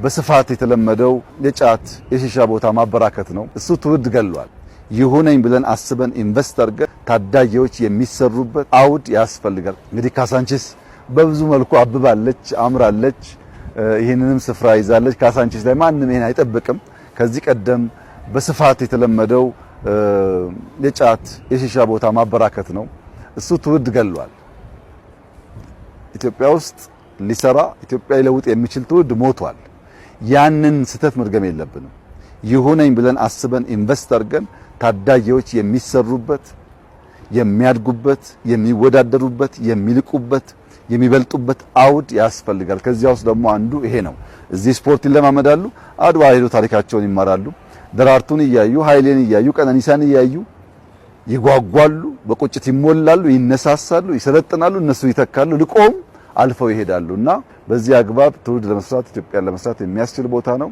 በስፋት የተለመደው የጫት የሺሻ ቦታ ማበራከት ነው። እሱ ትውልድ ገሏል። ይሁነኝ ብለን አስበን ኢንቨስት አድርገን ታዳጊዎች የሚሰሩበት አውድ ያስፈልጋል። እንግዲህ ካሳንቺስ በብዙ መልኩ አብባለች፣ አምራለች፣ ይህንንም ስፍራ ይዛለች። ካሳንቺስ ላይ ማንም ይሄን አይጠብቅም። ከዚህ ቀደም በስፋት የተለመደው የጫት የሺሻ ቦታ ማበራከት ነው። እሱ ትውልድ ገሏል። ኢትዮጵያ ውስጥ ሊሰራ ኢትዮጵያ ሊለውጥ የሚችል ትውልድ ሞቷል። ያንን ስህተት መድገም የለብንም። ይሁነኝ ብለን አስበን ኢንቨስት አድርገን ታዳጊዎች የሚሰሩበት፣ የሚያድጉበት፣ የሚወዳደሩበት፣ የሚልቁበት፣ የሚበልጡበት አውድ ያስፈልጋል። ከዚያ ውስጥ ደግሞ አንዱ ይሄ ነው። እዚህ ስፖርት ይለማመዳሉ፣ አድዋ ሄዶ ታሪካቸውን ይማራሉ። ደራርቱን እያዩ ኃይሌን እያዩ ቀነኒሳን እያዩ ይጓጓሉ፣ በቁጭት ይሞላሉ፣ ይነሳሳሉ፣ ይሰለጥናሉ፣ እነሱ ይተካሉ፣ ልቆም አልፈው ይሄዳሉና በዚህ አግባብ ትውልድ ለመስራት ኢትዮጵያን ለመስራት የሚያስችል ቦታ ነው።